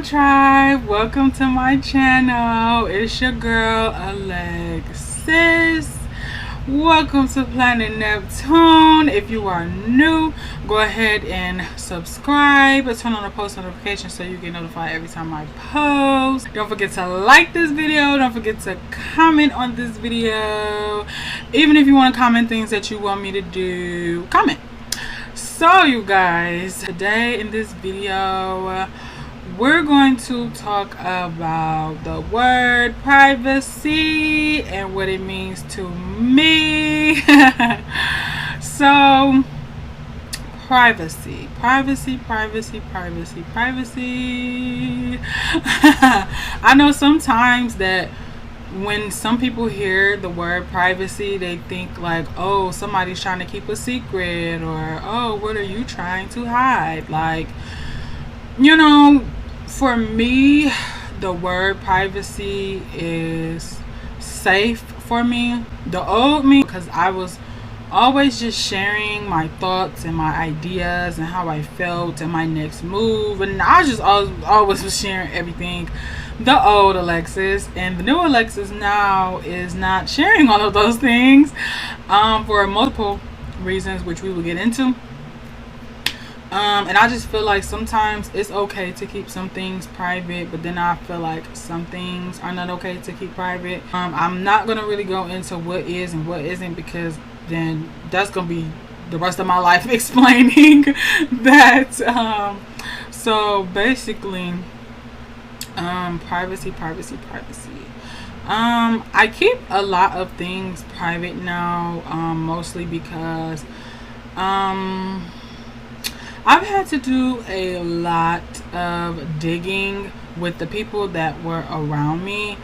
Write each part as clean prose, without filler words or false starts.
tribe, welcome to my channel. It's your girl Alexis. Welcome to Planet Neptune. If you are new, go ahead and subscribe, turn on the post notifications so you get notified every time I post. Don't forget to like this video, don't forget to comment on this video. Even if you want to comment things that you want me to do, comment. So you guys, today in this video we're going to talk about the word privacy and what it means to me. So privacy. I know sometimes that when some people hear the word privacy, they think like, oh, somebody's trying to keep a secret, or oh, what are you trying to hide? Like, you know, for me, the word privacy is safe for me. The old me, because I was always just sharing my thoughts and my ideas and how I felt and my next move, and I just always was sharing everything. The old Alexis, and the new Alexis now is not sharing all of those things for multiple reasons, which we will get into. And I just feel like sometimes it's okay to keep some things private, but then I feel like some things are not okay to keep private. I'm not going to really go into what is and what isn't, because then that's going to be the rest of my life explaining that. So basically, privacy. I keep a lot of things private now, mostly because I've had to do a lot of digging with the people that were around me,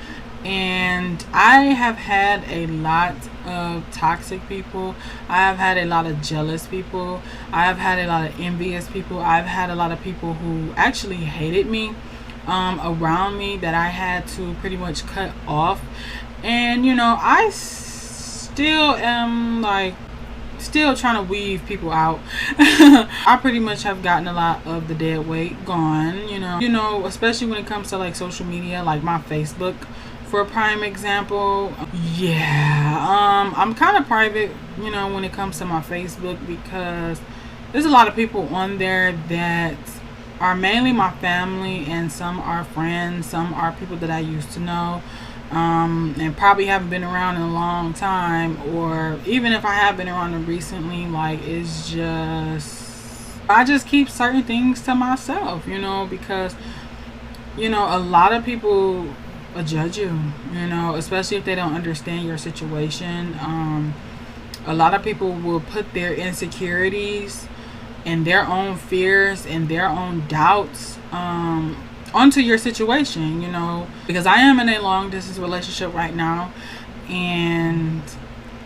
and I have had a lot of toxic people. I have had a lot of jealous people. I have had a lot of envious people. I've had a lot of people who actually hated me around me that I had to pretty much cut off. And you know, I still am like still trying to weave people out. I pretty much have gotten a lot of the dead weight gone, you know, especially when it comes to like social media, like my Facebook for a prime example. Yeah, I'm kind of private, you know, when it comes to my Facebook, because there's a lot of people on there that are mainly my family, and some are friends, some are people that I used to know, and probably haven't been around in a long time, or even if I have been around them recently, like it's just, I just keep certain things to myself, you know, because, you know, a lot of people judge you, you know, especially if they don't understand your situation. A lot of people will put their insecurities and their own fears and their own doubts onto your situation, you know, because I am in a long distance relationship right now, and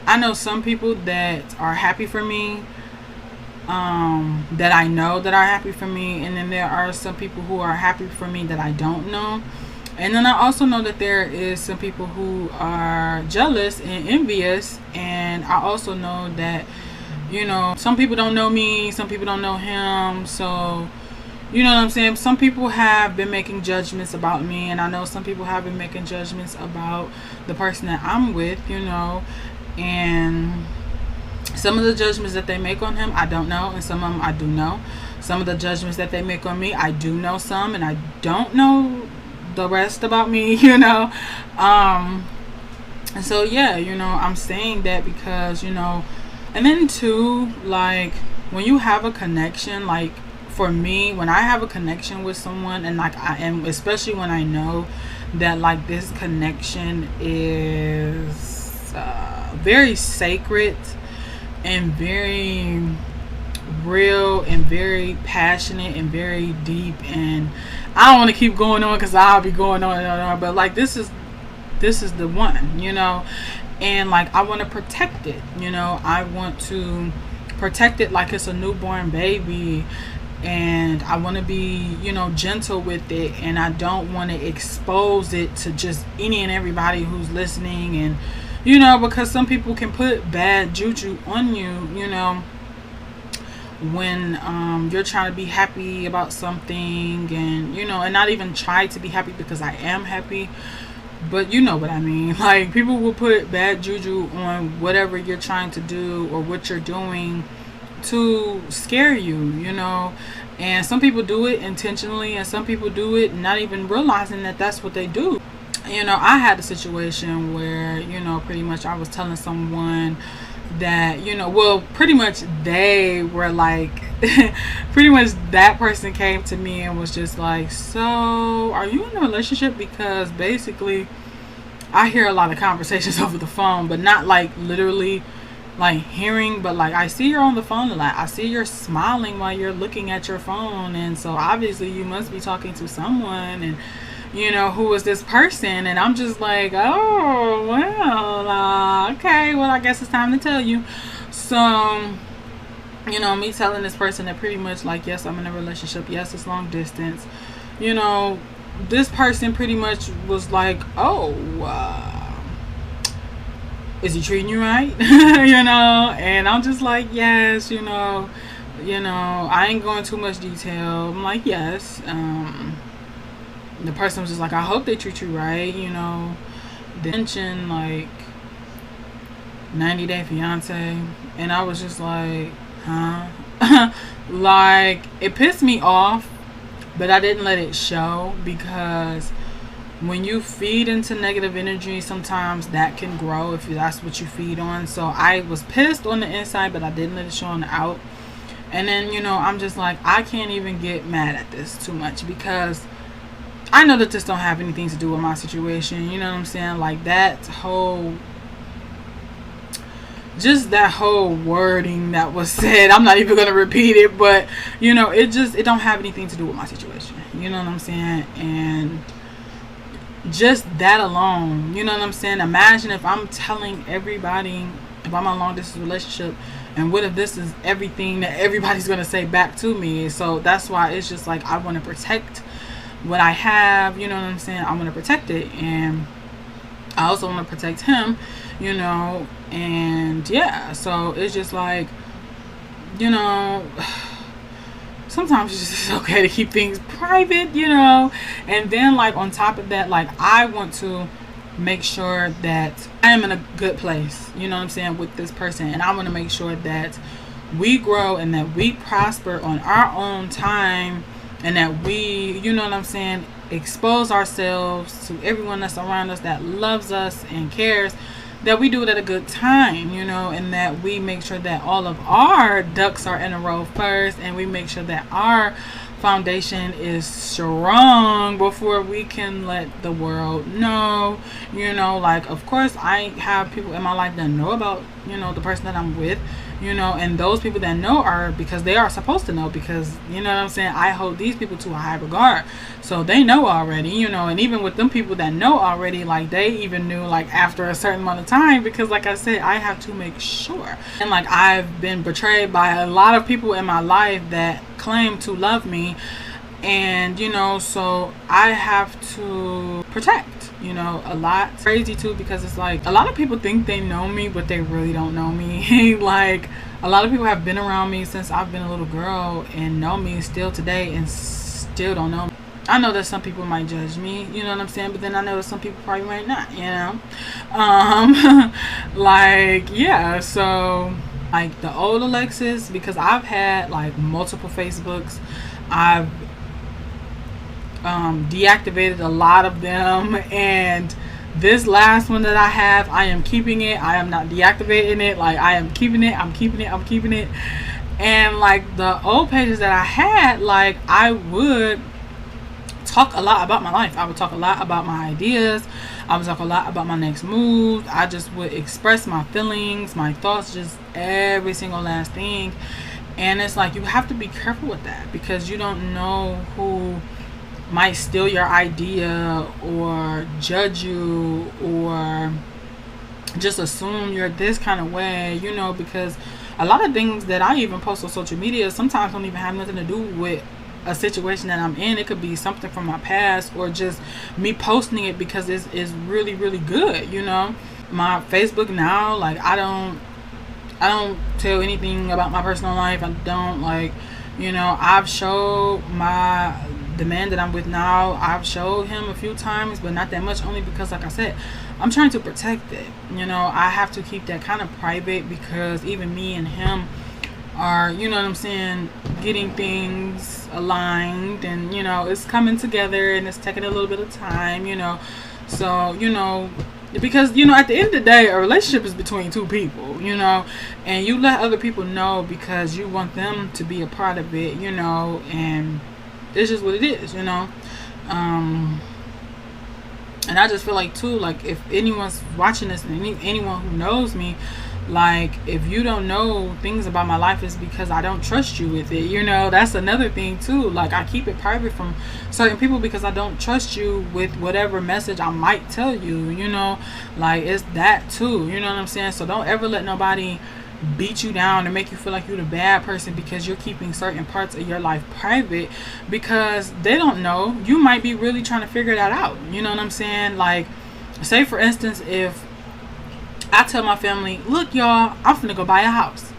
I know some people that are happy for me, that I know that are happy for me, and then there are some people who are happy for me that I don't know. And then I also know that there is some people who are jealous and envious, and I also know that, you know, some people don't know me, some people don't know him. So, you know what I'm saying? Some people have been making judgments about me, and I know some people have been making judgments about the person that I'm with, you know. And some of the judgments that they make on him, I don't know, and some of them I do know. Some of the judgments that they make on me, I do know some, and I don't know the rest about me, you know. And so, yeah, you know, I'm saying that because, you know, and then too, like, when you have a connection, like for me, when I have a connection with someone, and like I am, especially when I know that like this connection is very sacred and very real and very passionate and very deep, and I don't want to keep going on because I'll be going on and on, but like this is the one, you know. And like I want to protect it, you know. I want to protect it like it's a newborn baby, and I want to be, you know, gentle with it, and I don't want to expose it to just any and everybody who's listening, and you know, because some people can put bad juju on you, you know. when you're trying to be happy about something, and and not even try to be happy, because I am happy, but you know what I mean. Like, people will put bad juju on whatever you're trying to do or what you're doing to scare you. And some people do it intentionally, and some people do it not even realizing that that's what they do. I had a situation where, pretty much I was telling someone that, well, pretty much they were like, pretty much that person came to me and was just like, so are you in a relationship? Because basically I hear a lot of conversations over the phone, but not like literally like hearing, but like I see you're on the phone a lot. I see you're smiling while you're looking at your phone, and so obviously you must be talking to someone, and who is this person? And I'm just like, oh, well, okay, well, I guess it's time to tell you. So, me telling this person that pretty much like, yes, I'm in a relationship. Yes, it's long distance. This person pretty much was like, oh, is he treating you right? And I'm just like, yes, I ain't going too much detail. I'm like, yes. The person was just like, I hope they treat you right, They mentioned like 90 Day Fiance, and I was just like, huh? Like, it pissed me off, but I didn't let it show, because when you feed into negative energy, sometimes that can grow if that's what you feed on. So I was pissed on the inside, but I didn't let it show on the out. And then, I'm just like, I can't even get mad at this too much, because I know that this don't have anything to do with my situation. You know what I'm saying? Like, that whole wording that was said, I'm not even going to repeat it, but it don't have anything to do with my situation. You know what I'm saying? And just that alone, you know what I'm saying? Imagine if I'm telling everybody, if I'm in a long distance relationship, and what if this is everything that everybody's going to say back to me? So that's why it's just like, I want to protect what I have, you know what I'm saying? I want to protect it, and I also want to protect him, and yeah, so it's just like, sometimes it's just okay to keep things private, and then like on top of that, like, I want to make sure that I am in a good place, you know what I'm saying, with this person, and I want to make sure that we grow and that we prosper on our own time, and that we, you know what I'm saying, expose ourselves to everyone that's around us that loves us and cares, that we do it at a good time, and that we make sure that all of our ducks are in a row first, and we make sure that our foundation is strong before we can let the world know. Like, of course I have people in my life that know about, the person that I'm with, and those people that know are because they are supposed to know, because you know what I'm saying, I hold these people to a high regard, so they know already, and even with them people that know already, like, they even knew like after a certain amount of time, because like I said, I have to make sure. And like, I've been betrayed by a lot of people in my life that claim to love me, and so I have to protect, a lot. Crazy too, because it's like, a lot of people think they know me, but they really don't know me. Like, a lot of people have been around me since I've been a little girl and know me still today and still don't know me. I know that some people might judge me, you know what I'm saying, but then I know that some people probably might not, like, yeah, so like the old Alexis, because I've had like multiple Facebooks, I've deactivated a lot of them, and this last one that I have, I am keeping it. I am not deactivating it. Like, I am keeping it. I'm keeping it. And like the old pages that I had, like, I would talk a lot about my life. I would talk a lot about my ideas. I would talk a lot about my next move. I just would express my feelings, my thoughts, just every single last thing. And it's like, you have to be careful with that, because you don't know who might steal your idea or judge you or just assume you're this kind of way, because a lot of things that I even post on social media sometimes don't even have nothing to do with a situation that I'm in. It could be something from my past, or just me posting it because it's really, really good, My Facebook now, like, I don't tell anything about my personal life. I don't like, I've showed the man that I'm with now, I've showed him a few times, but not that much, only because, like I said, I'm trying to protect it. I have to keep that kind of private, because even me and him are, getting things aligned, and, it's coming together, and it's taking a little bit of time, So, because, at the end of the day, a relationship is between two people, and you let other people know because you want them to be a part of it, and it's just what it is, and I just feel like, too, like, if anyone's watching this, and anyone who knows me, like, if you don't know things about my life, it's because I don't trust you with it. That's another thing too. Like, I keep it private from certain people because I don't trust you with whatever message I might tell you, like, it's that too, you know what I'm saying? So don't ever let nobody beat you down and make you feel like you're the bad person because you're keeping certain parts of your life private, because they don't know. You might be really trying to figure that out, you know what I'm saying? Like, say for instance, if I tell my family, look, y'all, I'm finna go buy a house.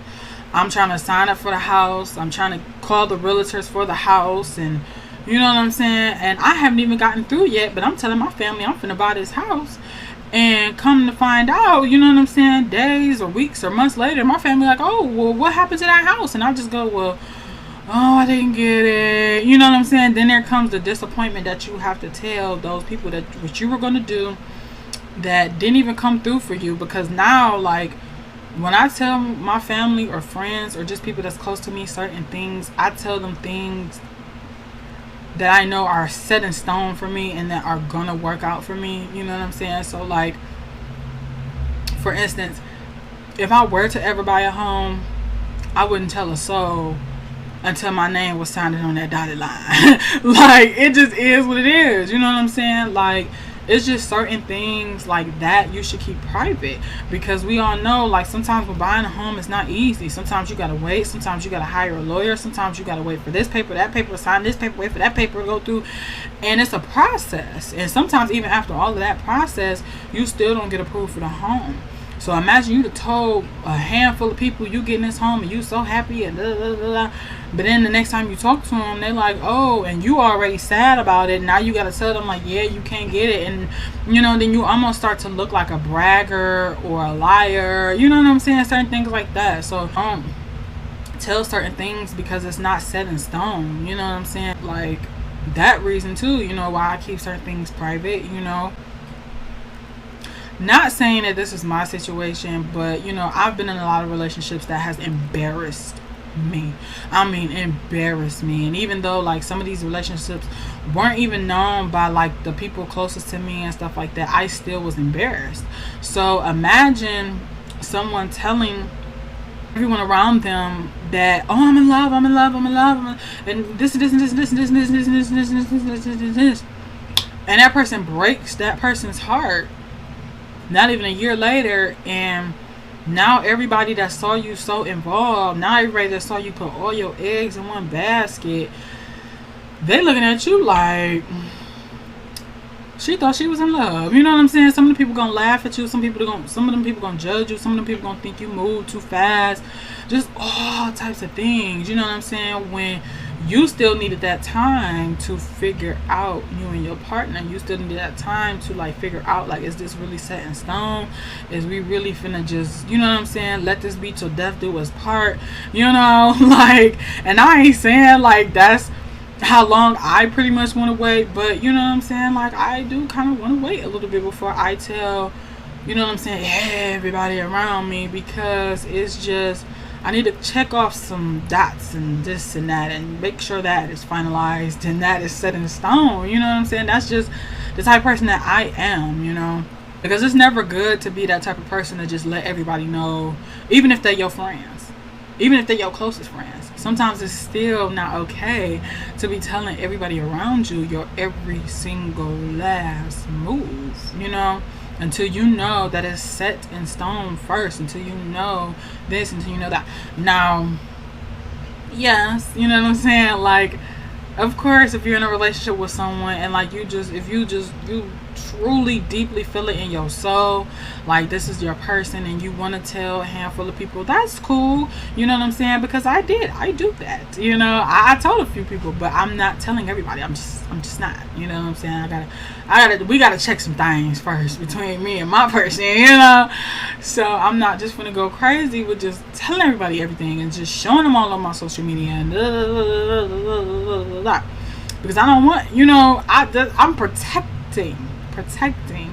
I'm trying to sign up for the house. I'm trying to call the realtors for the house. And you know what I'm saying? And I haven't even gotten through yet, but I'm telling my family I'm finna buy this house. And come to find out, you know what I'm saying, days or weeks or months later, my family like, oh, well, what happened to that house? And I just go, well, oh, I didn't get it. You know what I'm saying? Then there comes the disappointment that you have to tell those people that what you were going to do that didn't even come through for you. Because now, like, when I tell my family or friends or just people that's close to me certain things, I tell them things that I know are set in stone for me and that are gonna work out for me. You know what I'm saying? So, like, for instance, if I were to ever buy a home, I wouldn't tell a soul until my name was signed on that dotted line. Like, it just is what it is. You know what I'm saying? Like, it's just certain things like that you should keep private, because we all know, like, sometimes when buying a home is not easy. Sometimes you gotta wait. Sometimes you gotta hire a lawyer. Sometimes you gotta wait for this paper, that paper, sign this paper, wait for that paper to go through, and it's a process. And sometimes even after all of that process, you still don't get approved for the home. So imagine you'd have told a handful of people you getting this home and you so happy and blah, blah, blah, blah. But then the next time you talk to them, they're like, oh, and you already sad about it. Now you got to tell them, like, yeah, you can't get it. And, you know, then you almost start to look like a bragger or a liar. You know what I'm saying? Certain things like that. So tell certain things because it's not set in stone. You know what I'm saying? Like, that reason too, you know, why I keep certain things private, you know. Not saying that this is my situation, but, you know, I've been in a lot of relationships that has embarrassed me. I mean, embarrassed me. And even though, like, some of these relationships weren't even known by, like, the people closest to me and stuff like that, I still was embarrassed. So imagine someone telling everyone around them that, oh, I'm in love, I'm in love, I'm in love, and this, and this, and this, and this, and this, and this, and this, and this, and this, and this, and this, and that person breaks that person's heart. Not even a year later, and now everybody that saw you so involved, now everybody that saw you put all your eggs in one basket, they looking at you like she thought she was in love. You know what I'm saying? Some of the people gonna laugh at you. Some of them people gonna judge you. Some of them people gonna think you move too fast. Just all types of things. You know what I'm saying? When you still needed that time to figure out, you and your partner, you still needed that time to, like, figure out, like, is this really set in stone? Is we really finna just, you know what I'm saying, let this be till death do us part? You know, like, and I ain't saying, like, that's how long I pretty much want to wait, but, you know what I'm saying, like, I do kind of want to wait a little bit before I tell, you know what I'm saying, everybody around me, because it's just, I need to check off some dots and this and that and make sure that is finalized and that is set in stone. You know what I'm saying? That's just the type of person that I am, you know. Because it's never good to be that type of person to just let everybody know, even if they're your friends, even if they're your closest friends. Sometimes it's still not okay to be telling everybody around you your every single last move, you know. Until you know that it's set in stone first. Until you know this, until you know that. Now, yes, you know what I'm saying? Like, of course, if you're in a relationship with someone and, like, you truly deeply feel it in your soul, like this is your person, and you want to tell a handful of people, that's cool. You know what I'm saying? Because I do that. You know, I told a few people, but I'm not telling everybody. I'm just not. You know what I'm saying? We gotta check some things first between me and my person. You know, so I'm not just gonna go crazy with just telling everybody everything and just showing them all on my social media and because I don't want, you know, I'm protecting,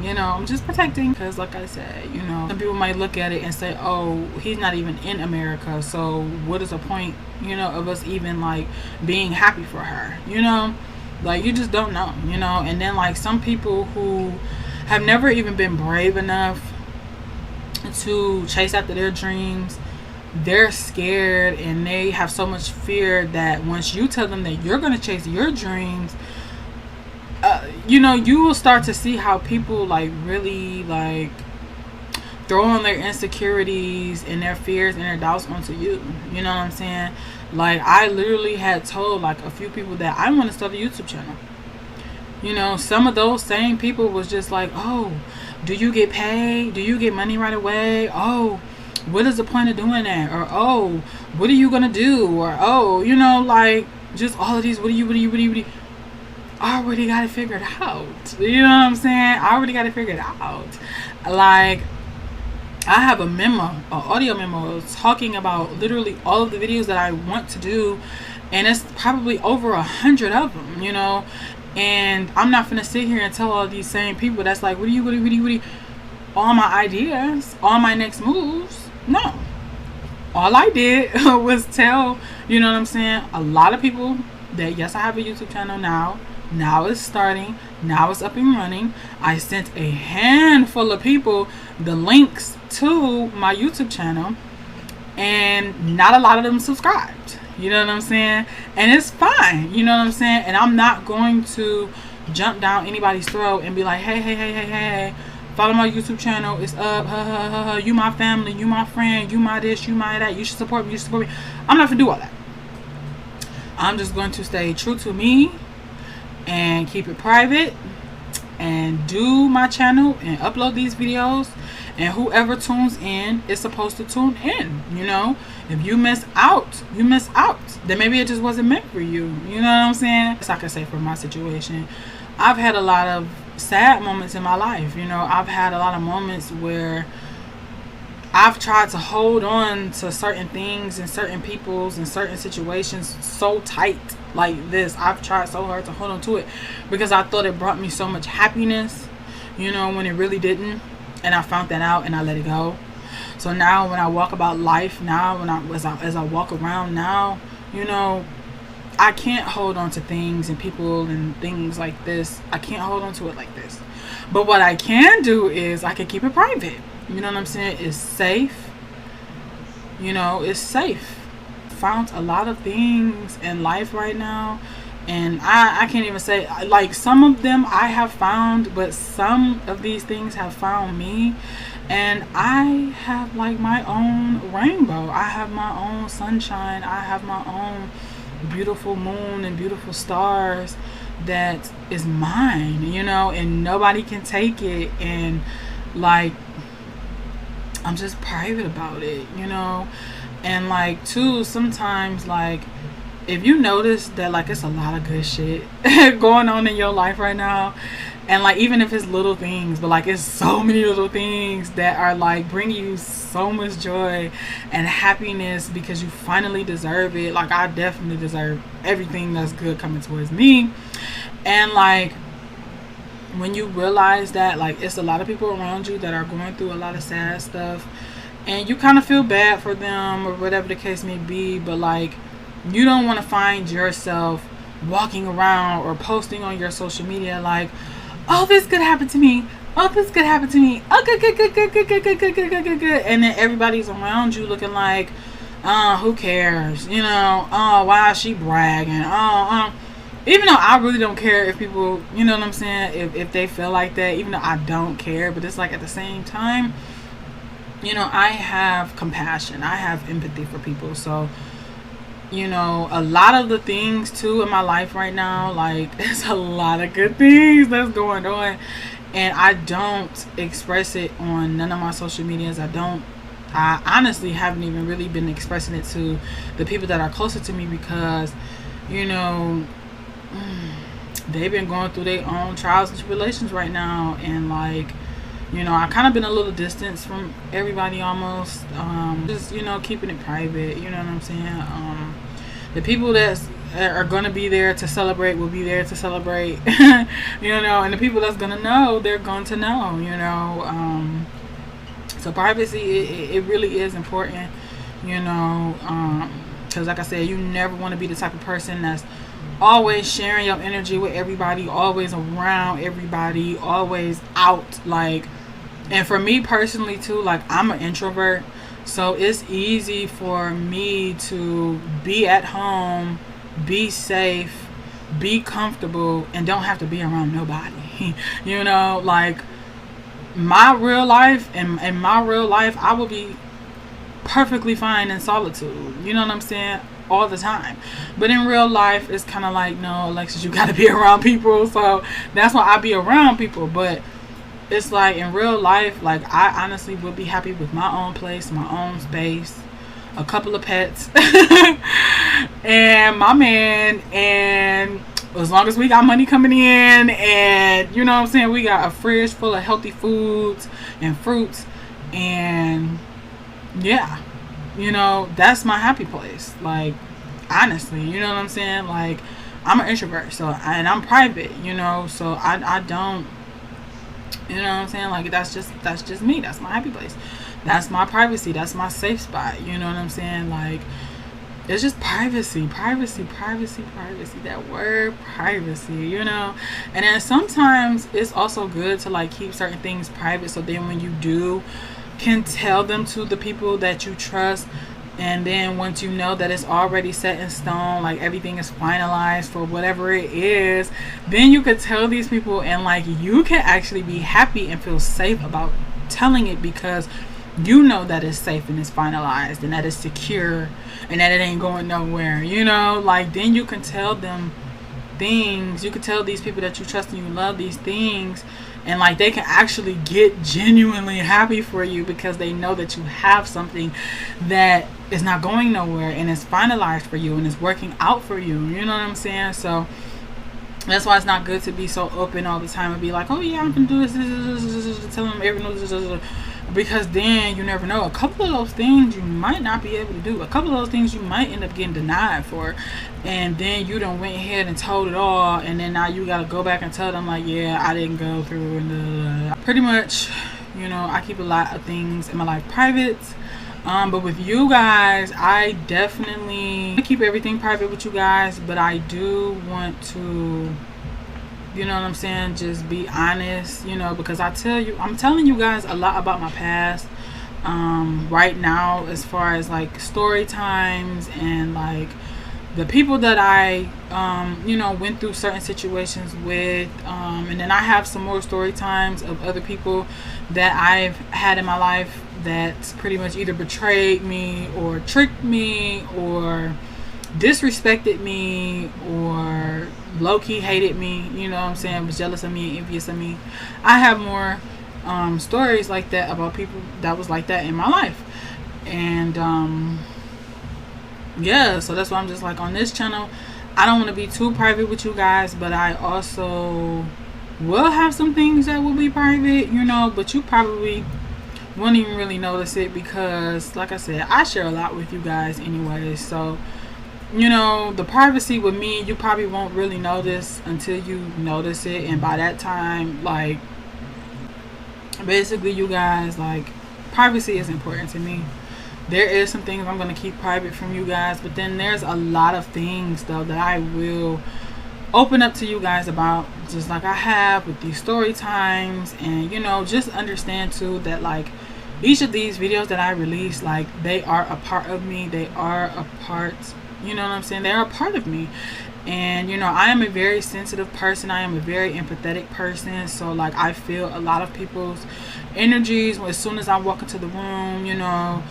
you know, I'm just protecting because, like I said, you know, some people might look at it and say, oh, he's not even in America, so what is the point, you know, of us even like being happy for her, you know, like you just don't know, you know. And then like some people who have never even been brave enough to chase after their dreams, they're scared and they have so much fear that once you tell them that you're going to chase your dreams, you know, you will start to see how people like really like throw on their insecurities and their fears and their doubts onto you. You know what I'm saying? Like I literally had told like a few people that I want to start a YouTube channel. You know, some of those same people was just like, oh, do you get paid? Do you get money right away? Oh, what is the point of doing that? Or, oh, what are you gonna do? Or, oh, you know, like just all of these, what do you I already got it figured out. You know what I'm saying? I already got it figured out. Like I have a memo, an audio memo talking about literally all of the videos that I want to do, and it's probably over 100 of them, you know. And I'm not gonna sit here and tell all these same people that's like, what do you all my ideas, all my next moves. No, all I did was tell, you know what I'm saying, a lot of people that yes, I have a YouTube channel now it's starting, now it's up and running. I sent a handful of people the links to my YouTube channel, and not a lot of them subscribed. You know what I'm saying? And it's fine, you know what I'm saying? And I'm not going to jump down anybody's throat and be like, hey, follow my YouTube channel, it's up, you my family, you my friend, you my this, you my that, you should support me. I'm not gonna do all that. I'm just going to stay true to me and keep it private and do my channel and upload these videos, and whoever tunes in is supposed to tune in. You know, if you miss out, then maybe it just wasn't meant for you. You know what I'm saying? That's all I can say for my situation. I've had a lot of sad moments in my life. You know, I've had a lot of moments where I've tried to hold on to certain things and certain peoples and certain situations so tight like this. I've tried so hard to hold on to it because I thought it brought me so much happiness, you know, when it really didn't. And I found that out and I let it go. So now when I walk about life now, as I walk around now, you know, I can't hold on to things and people and things like this. I can't hold on to it like this. But what I can do is I can keep it private. You know what I'm saying? It's safe. You know, it's safe. Found a lot of things in life right now, and I can't even say, like, some of them I have found, but some of these things have found me. And I have like my own rainbow. I have my own sunshine. I have my own beautiful moon and beautiful stars that is mine, you know, and nobody can take it. And like, I'm just private about it, you know. And like too, sometimes like if you notice that like it's a lot of good shit going on in your life right now, and like even if it's little things, but like it's so many little things that are like bringing you so much joy and happiness because you finally deserve it. Like I definitely deserve everything that's good coming towards me. And like when you realize that like it's a lot of people around you that are going through a lot of sad stuff, and you kind of feel bad for them or whatever the case may be, but like you don't want to find yourself walking around or posting on your social media like, oh, this could happen to me, oh, this could happen to me, oh, good, and then everybody's around you looking like, who cares, you know, oh, why is she bragging, even though I really don't care if people, you know what I'm saying, if they feel like that, even though I don't care, but it's like at the same time, you know, I have compassion, I have empathy for people. So, you know, a lot of the things too in my life right now, like there's a lot of good things that's going on, and I don't express it on none of my social medias. I honestly haven't even really been expressing it to the people that are closer to me, because you know, they've been going through their own trials and tribulations right now, and like, you know, I kind of been a little distance from everybody almost, just, you know, keeping it private, you know what I'm saying. The people that are going to be there to celebrate will be there to celebrate, you know, and the people that's going to know, they're going to know, you know. So privacy, it really is important, you know, because like I said, you never want to be the type of person that's always sharing your energy with everybody, always around everybody, always out, like. And for me personally too, like, I'm an introvert, so it's easy for me to be at home, be safe, be comfortable, and don't have to be around nobody. You know, like, my real life, in my real life, I will be perfectly fine in solitude, you know what I'm saying, all the time. But in real life, it's kind of like, no, Alexis, you got to be around people. So that's why I be around people. But it's like, in real life, like, I honestly would be happy with my own place, my own space, a couple of pets, and my man, and as long as we got money coming in, and you know what I'm saying, we got a fridge full of healthy foods and fruits, and yeah, you know, that's my happy place. Like, honestly, you know what I'm saying, like, I'm an introvert, so, and I'm private, you know, so I don't, you know what I'm saying, like, that's just me. That's my happy place, that's my privacy, that's my safe spot, you know what I'm saying. Like, it's just privacy, that word privacy, you know. And then sometimes it's also good to, like, keep certain things private, so then when you do, can tell them to the people that you trust. And then once you know that it's already set in stone, like, everything is finalized for whatever it is, then you could tell these people, and like, you can actually be happy and feel safe about telling it, because you know that it's safe and it's finalized and that it's secure and that it ain't going nowhere, you know. Like, then you can tell them things, you can tell these people that you trust and you love these things, and like, they can actually get genuinely happy for you, because they know that you have something that is not going nowhere and it's finalized for you and it's working out for you, you know what I'm saying. So that's why it's not good to be so open all the time and be like, oh yeah, I'm gonna do this, tell them everything, because then you never know, a couple of those things you might not be able to do, a couple of those things you might end up getting denied for, and then you done went ahead and told it all, and then now you gotta go back and tell them, like, yeah, I didn't go through, and pretty much, you know, I keep a lot of things in my life private. But with you guys, I definitely keep everything private with you guys, but I do want to, you know what I'm saying, just be honest, you know, because I'm telling you guys a lot about my past right now, as far as like story times and like the people that I you know, went through certain situations with, and then I have some more story times of other people that I've had in my life that's pretty much either betrayed me or tricked me or disrespected me or low-key hated me, you know what I'm saying, was jealous of me and envious of me. I have more stories like that about people that was like that in my life. And yeah, so that's why I'm just like, on this channel, I don't want to be too private with you guys, but I also will have some things that will be private, you know, but you probably won't even really notice it, because like I said, I share a lot with you guys anyway. So, you know, the privacy with me, you probably won't really notice until you notice it, and by that time, like, basically, you guys, like, privacy is important to me. There is some things I'm going to keep private from you guys, but then there's a lot of things though that I will open up to you guys about, just like I have with these story times. And you know, just understand too that like, each of these videos that I release, like, they are a part of me, they are a part, you know what I'm saying, they're a part of me. And you know, I am a very sensitive person, I am a very empathetic person, so like, I feel a lot of people's energies as soon as I walk into the room, you know.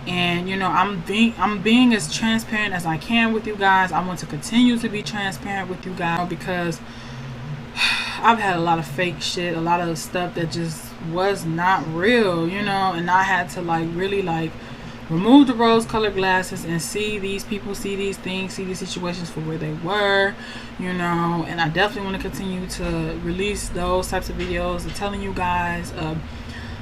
And you know, I'm being as transparent as I can with you guys. I want to continue to be transparent with you guys, because I've had a lot of fake shit, a lot of stuff that just was not real, you know, and I had to like really like remove the rose colored glasses and see these people, see these things, see these situations for where they were, you know. And I definitely want to continue to release those types of videos and telling you guys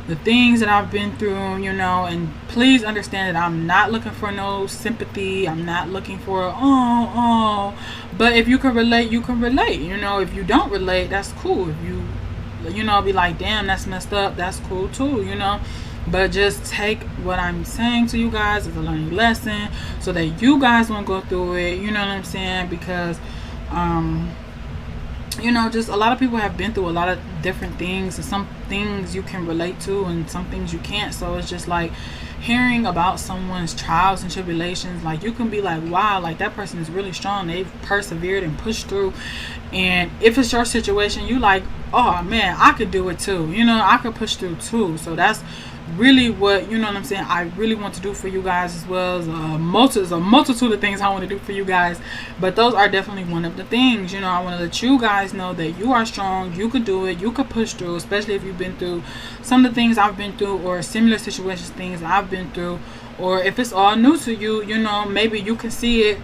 the things that I've been through, you know. And please understand that I'm not looking for no sympathy. I'm not looking for but if you can relate, you can relate, you know. If you don't relate, that's cool. If you know, be like, damn, that's messed up, that's cool too, you know. But just take what I'm saying to you guys as a learning lesson so that you guys won't go through it, you know what I'm saying? Because you know, just a lot of people have been through a lot of different things, and some things you can relate to and some things you can't. So it's just like hearing about someone's trials and tribulations, like you can be like, wow, like that person is really strong, they've persevered and pushed through. And if it's your situation, you like, oh man, I could do it too, you know, I could push through too. So that's really what, you know what I'm saying, I really want to do for you guys, as well as a multitude of things I want to do for you guys. But those are definitely one of the things, you know. I want to let you guys know that you are strong, you could do it, you could push through, especially if you've been through some of the things I've been through, or similar situations, things I've been through. Or if it's all new to you, you know, maybe you can see it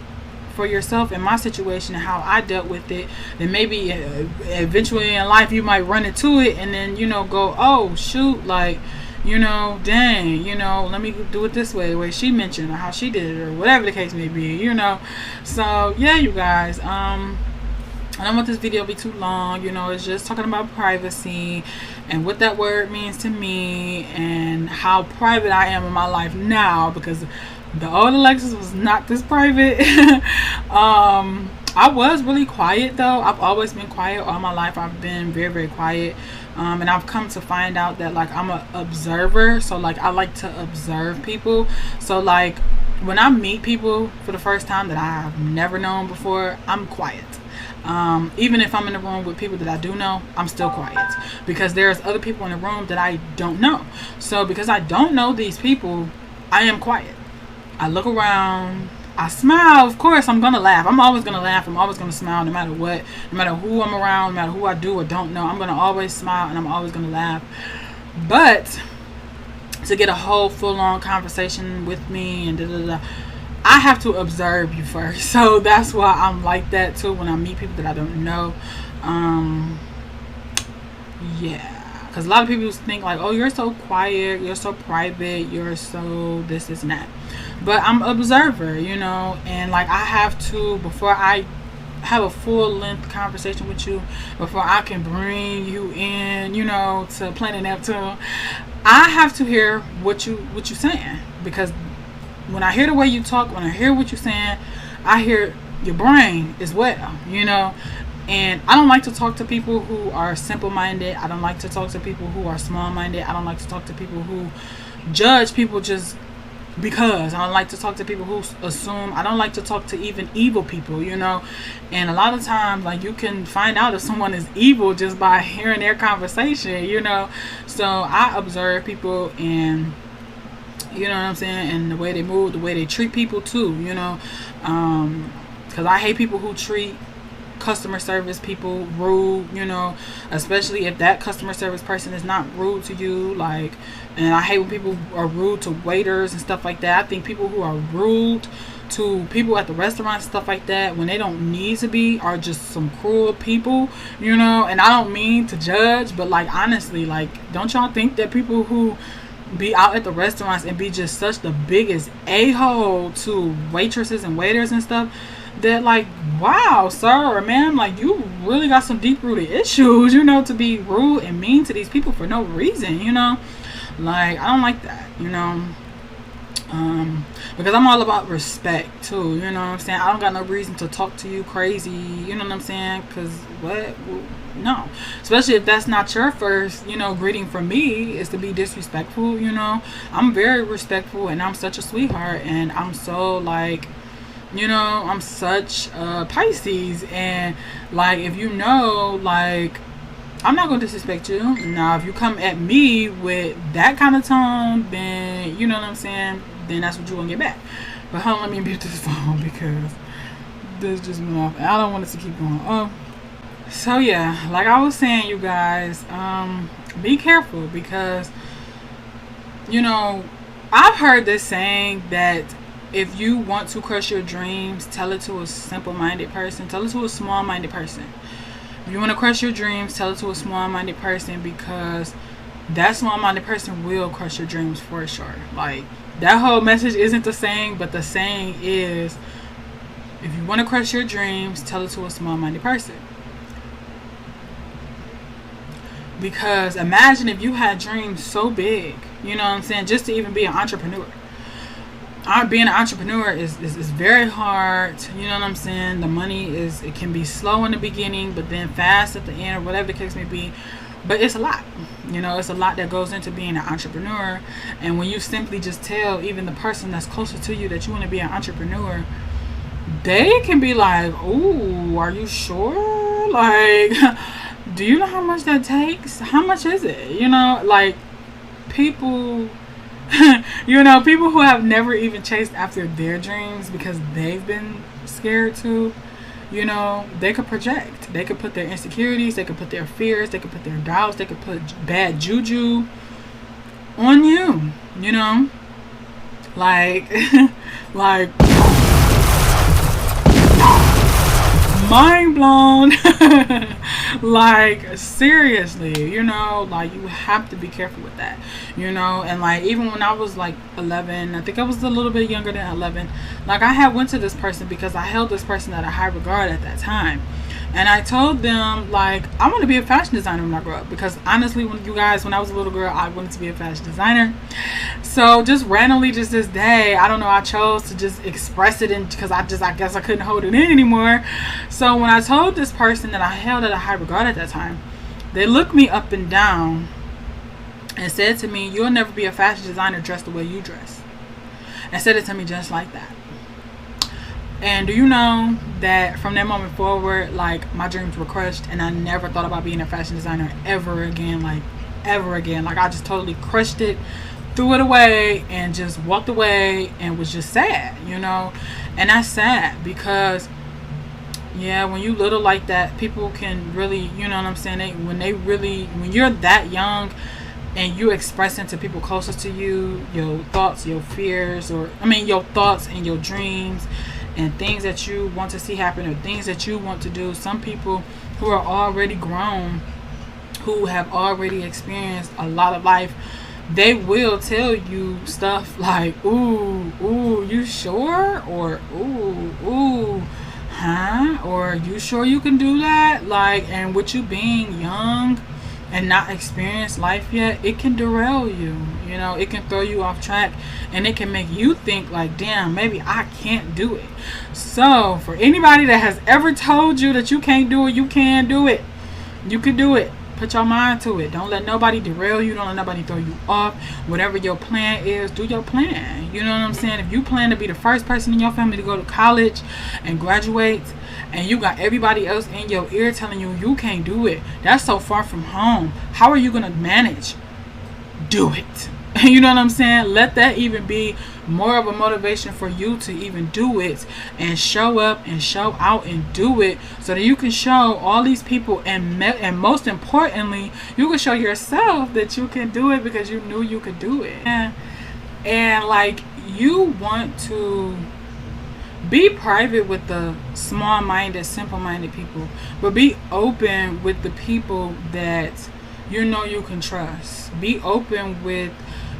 for yourself in my situation and how I dealt with it. Then maybe eventually in life you might run into it and then, you know, go, oh shoot, like, you know, dang, you know, let me do it this way, the way she mentioned, or how she did it, or whatever the case may be, you know. So yeah, you guys, I don't want this video to be too long, you know. It's just talking about privacy and what that word means to me and how private I am in my life now, because the old Alexis was not this private. I was really quiet though. I've always been quiet all my life. I've been very, very quiet. And I've come to find out that like I'm an observer. So like I like to observe people. So like when I meet people for the first time that I've never known before, I'm quiet. Even if I'm in a room with people that I do know, I'm still quiet, because there's other people in the room that I don't know. So because I don't know these people, I am quiet. I look around, I smile. Of course, I'm gonna laugh. I'm always gonna laugh. I'm always gonna smile, no matter what, no matter who I'm around, no matter who I do or don't know. I'm gonna always smile and I'm always gonna laugh. But to get a whole full-on conversation with me and I have to observe you first. So that's why I'm like that too when I meet people that I don't know. Yeah. Because a lot of people think like, oh, you're so quiet, you're so private, you're so this and that. But I'm an observer, you know, and like I have to, before I have a full length conversation with you, before I can bring you in, you know, to Planet Neptune, I have to hear what you're saying. Because when I hear the way you talk, when I hear what you're saying, I hear your brain as well, you know. And I don't like to talk to people who are simple-minded. I don't like to talk to people who are small-minded. I don't like to talk to people who judge people just because. I don't like to talk to people who assume. I don't like to talk to even evil people, you know. And a lot of times, like, you can find out if someone is evil just by hearing their conversation, you know. So I observe people, and you know what I'm saying, and the way they move, the way they treat people too, you know. Because I hate people who treat customer service people rude, you know, especially if that customer service person is not rude to you. Like, and I hate when people are rude to waiters and stuff like that. I think people who are rude to people at the restaurant, stuff like that, when they don't need to be, are just some cruel people, you know. And I don't mean to judge, but like honestly, like, don't y'all think that people who be out at the restaurants and be just such the biggest a-hole to waitresses and waiters and stuff, that like, wow, sir or ma'am, like, you really got some deep-rooted issues, you know, to be rude and mean to these people for no reason, you know. Like, I don't like that, you know. Because I'm all about respect too, you know what I'm saying. I don't got no reason to talk to you crazy, you know what I'm saying, because what? No, especially if that's not your first, you know, greeting from me is to be disrespectful, you know. I'm very respectful, and I'm such a sweetheart, and I'm so like, you know, I'm such a Pisces, and like, if you know, like, I'm not gonna disrespect you. Now if you come at me with that kind of tone, then you know what I'm saying, then that's what you're gonna get back. But hold on, let me mute this phone because this just went off and I don't want it to keep going. So yeah, like I was saying, you guys, be careful because you know I've heard this saying that if you want to crush your dreams, tell it to a simple-minded person, tell it to a small-minded person. If you want to crush your dreams, tell it to a small-minded person because that small-minded person will crush your dreams for sure. Like that whole message isn't the saying, but the saying is, if you want to crush your dreams, tell it to a small-minded person. Because imagine if you had dreams so big, you know what I'm saying, just to even be an entrepreneur. Being an entrepreneur is very hard, you know what I'm saying. The money it can be slow in the beginning, but then fast at the end, or whatever the case may be. But it's a lot, it's a lot that goes into being an entrepreneur. And when you simply just tell even the person that's closer to you that you want to be an entrepreneur, they can be like, "Ooh, are you sure? Like, do you know how much that takes? How much is it?" Like people, people who have never even chased after their dreams because they've been scared to, they could project. They could put their insecurities, they could put their fears, they could put their doubts, they could put bad juju on you, like, like, mind blown. Like seriously, like you have to be careful with that, and like even when I was like 11, I think I was a little bit younger than 11, like I had went to this person because I held this person at a high regard at that time. And I told them, like, I want to be a fashion designer when I grow up. Because honestly, when I was a little girl, I wanted to be a fashion designer. So just randomly, just this day, I don't know, I chose to just express it because I guess I couldn't hold it in anymore. So when I told this person that I held at a high regard at that time, they looked me up and down and said to me, "You'll never be a fashion designer dressed the way you dress." And said it to me just like that. And do you know that from that moment forward, like my dreams were crushed and I never thought about being a fashion designer ever again, like ever again. Like I just totally crushed it, threw it away and just walked away and was just sad, And that's sad because when you little like that, people can really, when you're that young and you expressing to people closest to you, your thoughts, your fears, your thoughts and your dreams and things that you want to see happen or things that you want to do. Some people who are already grown, who have already experienced a lot of life, they will tell you stuff like, ooh, you sure? Or ooh, huh? Or you sure you can do that? Like, and with you being young and not experienced life yet, it can derail you. It can throw you off track and it can make you think like, damn, maybe I can't do it. So for anybody that has ever told you that you can't do it, you can do it. You can do it. Put your mind to it. Don't let nobody derail you. Don't let nobody throw you off. Whatever your plan is, do your plan. You know what I'm saying? If you plan to be the first person in your family to go to college and graduate, and you got everybody else in your ear telling you you can't do it, that's so far from home. How are you going to manage? Do it. You know what I'm saying? Let that even be more of a motivation for you to even do it and show up and show out and do it so that you can show all these people and most importantly, you can show yourself that you can do it because you knew you could do it. And like, you want to be private with the small-minded, simple-minded people, but be open with the people that you can trust. Be open with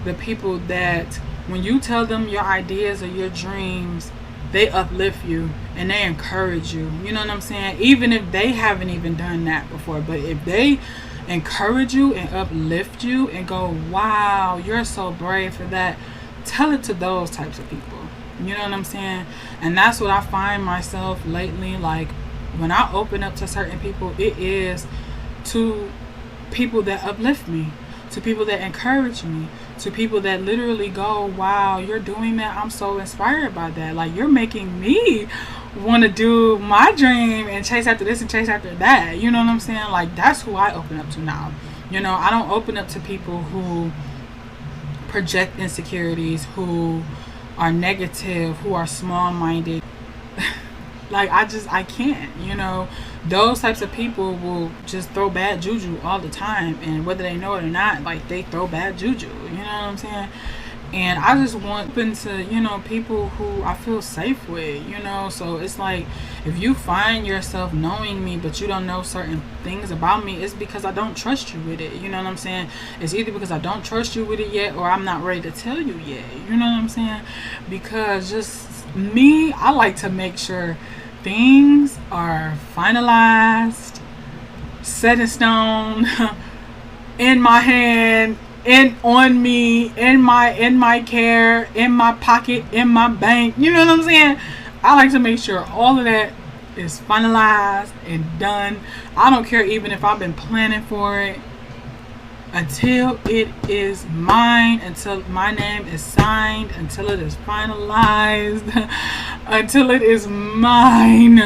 the people that when you tell them your ideas or your dreams, they uplift you and they encourage you. You know what I'm saying? Even if they haven't even done that before, but if they encourage you and uplift you and go, wow, you're so brave for that, tell it to those types of people. You know what I'm saying? And that's what I find myself lately, like when I open up to certain people, it is to people that uplift me, to people that encourage me, to people that literally go, wow, you're doing that, I'm so inspired by that, like you're making me want to do my dream and chase after this and chase after that. You know what I'm saying? Like that's who I open up to now. I don't open up to people who project insecurities, who are negative, who are small-minded. Like, I can't, those types of people will just throw bad juju all the time, and whether they know it or not, like, they throw bad juju, you know what I'm saying? And I just want to, people who I feel safe with, so it's like, if you find yourself knowing me but you don't know certain things about me, it's because I don't trust you with it, you know what I'm saying? It's either because I don't trust you with it yet, or I'm not ready to tell you yet, you know what I'm saying? Because just me, I like to make sure things are finalized, set in stone, in my hand, in on me, in my care, in my pocket, in my bank. You know what I'm saying? I like to make sure all of that is finalized and done. I don't care even if I've been planning for it, until it is mine, until my name is signed, until it is finalized, until it is mine.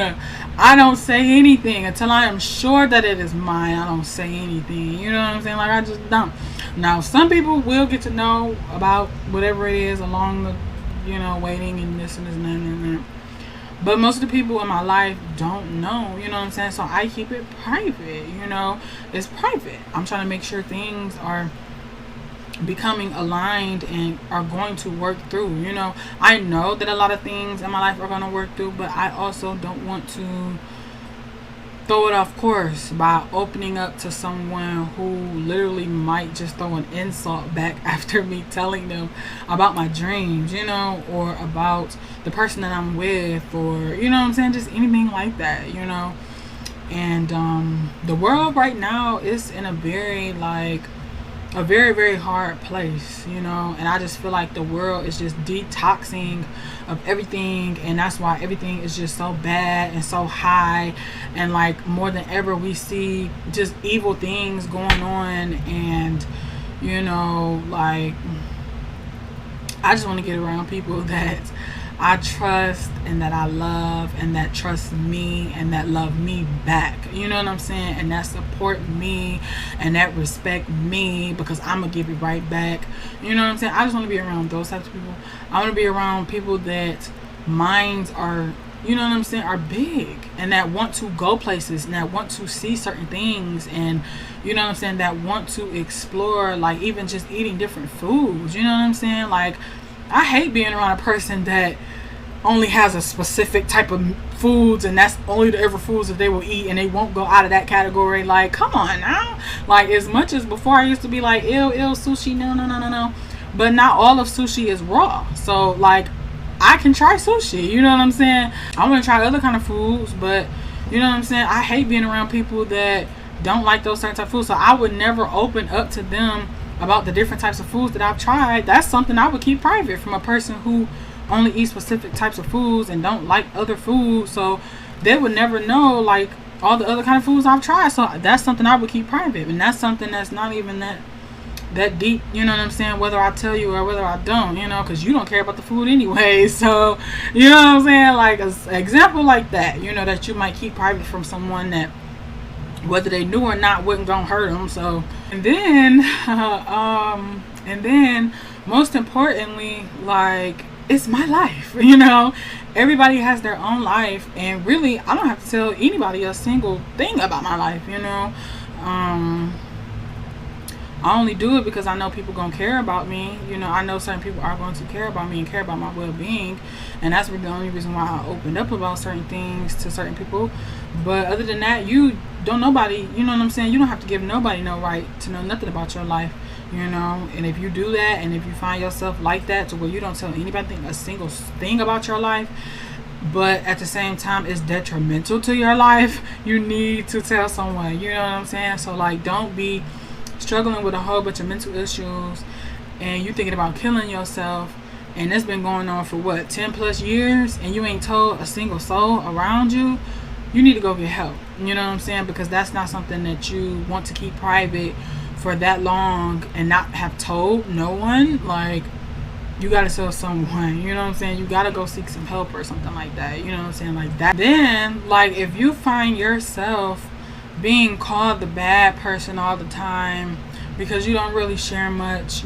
I don't say anything until I am sure that it is mine. I don't say anything. You know what I'm saying? Like, I just don't. Now, some people will get to know about whatever it is along the, waiting and this and this and that. But most of the people in my life don't know, you know what I'm saying? So I keep it private, It's private. I'm trying to make sure things are becoming aligned and are going to work through, I know that a lot of things in my life are going to work through, but I also don't want to throw it off course by opening up to someone who literally might just throw an insult back after me telling them about my dreams, or about the person that I'm with, or, you know what I'm saying, just anything like that, And the world right now is in a very, very hard place, and I just feel like the world is just detoxing of everything, and that's why everything is just so bad and so high, and like more than ever we see just evil things going on, and like, I just want to get around people that I trust and that I love and that trust me and that love me back. You know what I'm saying? And that support me and that respect me, because I'm going to give it right back. You know what I'm saying? I just want to be around those types of people. I want to be around people that minds are, you know what I'm saying, are big, and that want to go places and that want to see certain things, and you know what I'm saying, that want to explore, like even just eating different foods. You know what I'm saying? Like, I hate being around a person that only has a specific type of foods, and that's only the ever foods that they will eat, and they won't go out of that category. Like, come on now. Like, as much as before I used to be like, ew, sushi, no. But not all of sushi is raw. So, like, I can try sushi. You know what I'm saying? I want to try other kind of foods, but, you know what I'm saying? I hate being around people that don't like those certain type of foods. So I would never open up to them about the different types of foods that I've tried. That's something I would keep private from a person who only eats specific types of foods and don't like other foods. So they would never know, like, all the other kind of foods I've tried. So that's something I would keep private, and that's something that's not even that deep, you know what I'm saying, whether I tell you or whether I don't, because you don't care about the food anyway. So, you know what I'm saying, like an example like that, that you might keep private from someone that, whether they knew or not, wasn't gonna hurt them. So, and then most importantly, like, it's my life, everybody has their own life, and really I don't have to tell anybody a single thing about my life. I only do it because I know people gonna care about me. I know certain people are going to care about me and care about my well-being, and that's really the only reason why I opened up about certain things to certain people. But other than that, you don't nobody, you know what I'm saying, you don't have to give nobody no right to know nothing about your life, and if you do that, and if you find yourself like that to where you don't tell anybody a single thing about your life, but at the same time it's detrimental to your life, you need to tell someone, you know what I'm saying? So, like, don't be struggling with a whole bunch of mental issues and you thinking about killing yourself, and it's been going on for what, 10 plus years, and you ain't told a single soul around you. You need to go get help, you know what I'm saying, because that's not something that you want to keep private for that long and not have told no one. Like, you gotta tell someone, you know what I'm saying, you gotta go seek some help or something like that, you know what I'm saying, like that. Then, like, if you find yourself being called the bad person all the time because you don't really share much,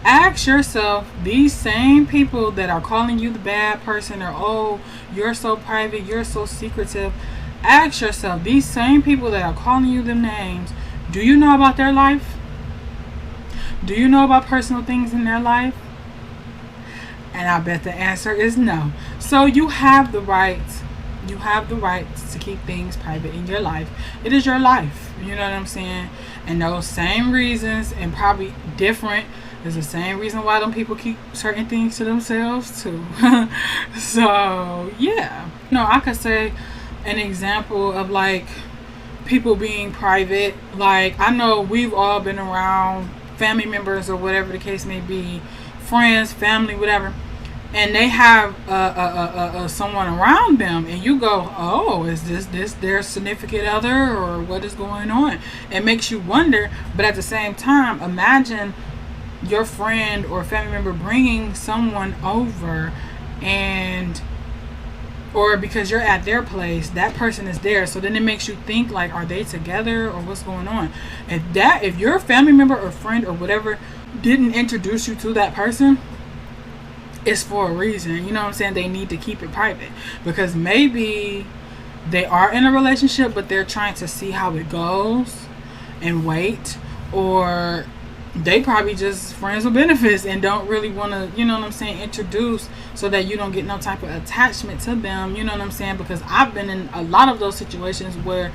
Ask yourself, these same people that are calling you the bad person, or oh, you're so private, you're so secretive, ask yourself, these same people that are calling you them names, do you know about their life? Do you know about personal things in their life? And I bet the answer is no. So you have the right. You have the right to keep things private in your life. It is your life. You know what I'm saying? And those same reasons, and probably different, is the same reason why them people keep certain things to themselves too. So yeah. No, I could say an example of like people being private. Like, I know we've all been around family members or whatever the case may be, friends, family, whatever, and they have someone around them, and you go, oh, is this their significant other, or what is going on? It makes you wonder. But at the same time, imagine your friend or family member bringing someone over, and or because you're at their place, that person is there. So then it makes you think, like, are they together or what's going on? If your family member or friend or whatever didn't introduce you to that person, it's for a reason. You know what I'm saying? They need to keep it private, because maybe they are in a relationship, but they're trying to see how it goes and wait, or they probably just friends with benefits and don't really want to, you know what I'm saying, introduce, so that you don't get no type of attachment to them. You know what I'm saying? Because I've been in a lot of those situations where,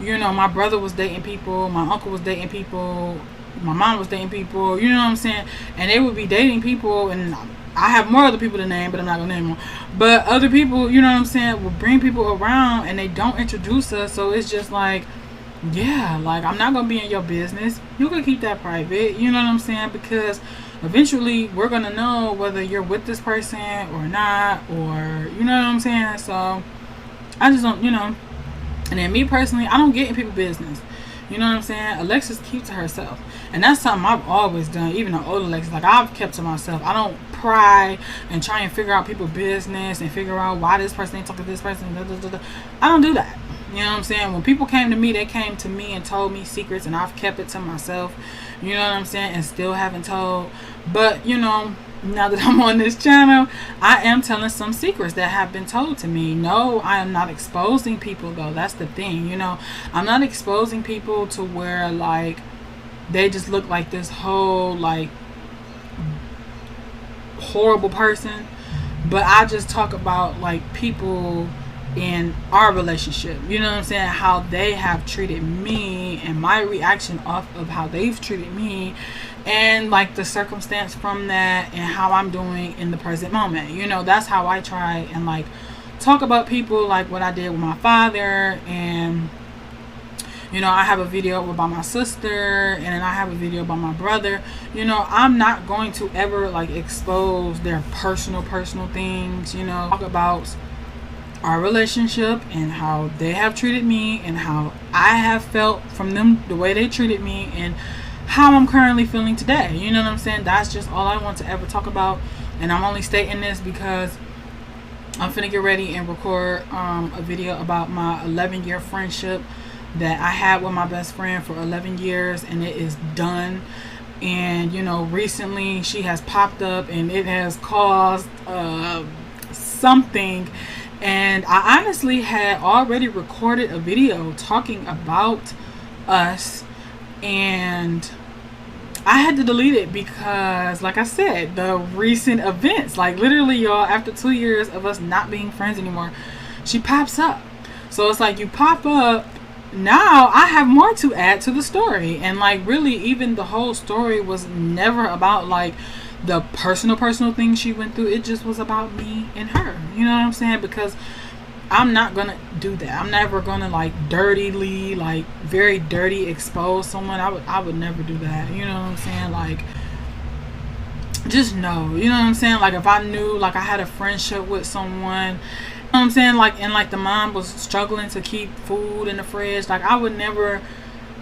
you know, my brother was dating people, my uncle was dating people, my mom was dating people, you know what I'm saying? And they would be dating people, and I have more other people to name, but I'm not gonna name them. But other people, you know what I'm saying, will bring people around and they don't introduce us. So it's just like, yeah, like, I'm not gonna be in your business. You can keep that private, you know what I'm saying? Because eventually we're gonna know whether you're with this person or not, or, you know what I'm saying? So I just don't, you know. And then me personally, I don't get in people's business. You know what I'm saying? Alexis keeps to herself. And that's something I've always done. Even the old Alexis, like, I've kept to myself. I don't pry and try and figure out people's business and figure out why this person ain't talking to this person. I don't do that. You know what I'm saying? When people came to me, they came to me and told me secrets, and I've kept it to myself. You know what I'm saying? And still haven't told. But, you know, now that I'm on this channel, I am telling some secrets that have been told to me. No, I am not exposing people, though. That's the thing, you know. I'm not exposing people to where, like, they just look like this whole, like, horrible person. But I just talk about, like, people in our relationship, you know what I'm saying, how they have treated me, and my reaction off of how they've treated me, and like the circumstance from that, and how I'm doing in the present moment. You know, that's how I try and like talk about people, like what I did with my father. And you know, I have a video about my sister, and then I have a video about my brother. You know, I'm not going to ever like expose their personal things, you know. Talk about our relationship and how they have treated me, and how I have felt from them, the way they treated me, and how I'm currently feeling today. You know what I'm saying? That's just all I want to ever talk about. And I'm only stating this because I'm finna get ready and record a video about my 11-year friendship that I had with my best friend for 11 years, and it is done. And you know, recently she has popped up, and it has caused something. And I honestly had already recorded a video talking about us, and I had to delete it because, like I said, the recent events, like literally, y'all, after 2 years of us not being friends anymore, she pops up. So it's like, you pop up, now I have more to add to the story. And like, really, even the whole story was never about like the personal things she went through. It just was about me and her. You know what I'm saying? Because I'm not gonna do that. I'm never gonna like dirtily, like very dirty expose someone. I would never do that. You know what I'm saying? Like, just know. You know what I'm saying? Like, if I knew like I had a friendship with someone, you know what I'm saying, like, and like the mom was struggling to keep food in the fridge, like I would never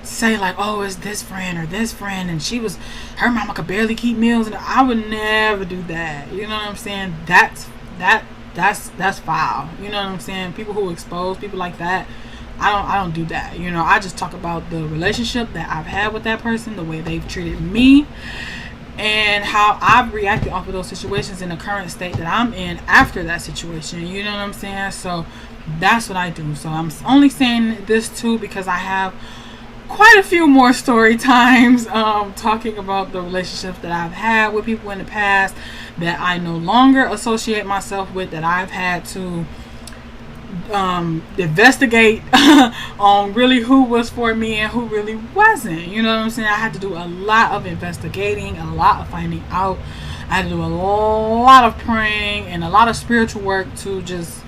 say like, oh, it's this friend or this friend, and her mama could barely keep meals, and I would never do that. You know what I'm saying? That's foul. You know what I'm saying? People who expose people like that, I don't do that. You know, I just talk about the relationship that I've had with that person, the way they've treated me, and how I've reacted off of those situations in the current state that I'm in after that situation. You know what I'm saying? So that's what I do. So I'm only saying this too because I have quite a few more story times talking about the relationships that I've had with people in the past that I no longer associate myself with, that I've had to investigate on really who was for me and who really wasn't. You know what I'm saying? I had to do a lot of investigating, a lot of finding out. I had to do a lot of praying and a lot of spiritual work to just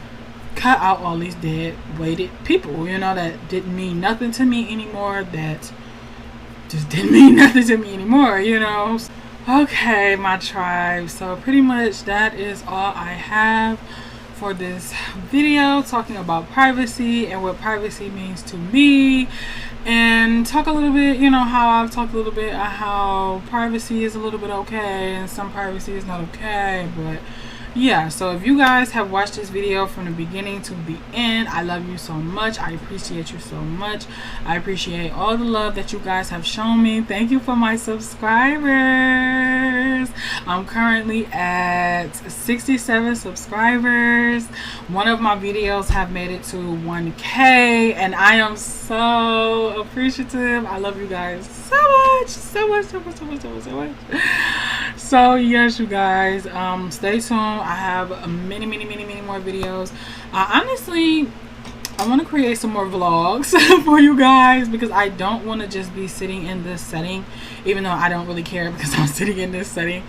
cut out all these dead weighted people, you know, that didn't mean nothing to me anymore, that just didn't mean nothing to me anymore, you know. Okay, my tribe, so pretty much that is all I have for this video, talking about privacy and what privacy means to me, and talk a little bit, you know, how I've talked a little bit how privacy is a little bit okay and some privacy is not okay. But yeah, so if you guys have watched this video from the beginning to the end, I love you so much. I appreciate you so much. I appreciate all the love that you guys have shown me. Thank you for my subscribers. I'm currently at 67 subscribers. One of my videos have made it to 1K, and I am so appreciative. I love you guys so much, so much, so much, so much, so much, so much. So yes, you guys, stay tuned. I have many more videos. Honestly, I want to create some more vlogs for you guys, because I don't want to just be sitting in this setting, even though I don't really care because I'm sitting in this setting,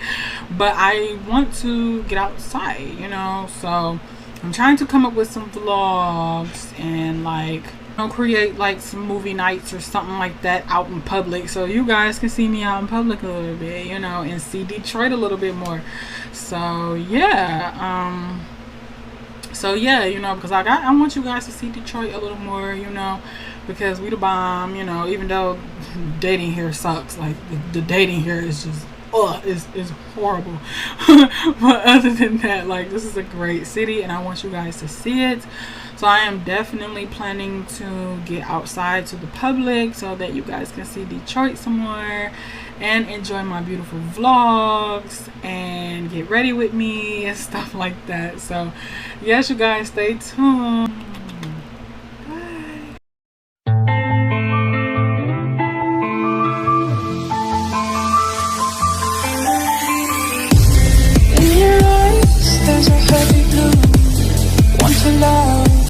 but I want to get outside, you know. So I'm trying to come up with some vlogs and like, I'll create like some movie nights or something like that out in public, so you guys can see me out in public a little bit, you know, and see Detroit a little bit more. So yeah, you know, because I want you guys to see Detroit a little more, you know, because we the bomb, you know. Even though dating here sucks, like the dating here is just is horrible. But other than that, like, this is a great city and I want you guys to see it. So I am definitely planning to get outside to the public so that you guys can see Detroit some more and enjoy my beautiful vlogs and get ready with me and stuff like that. So yes, you guys, stay tuned. Bye. In your eyes, there's a heavy blue. Want to love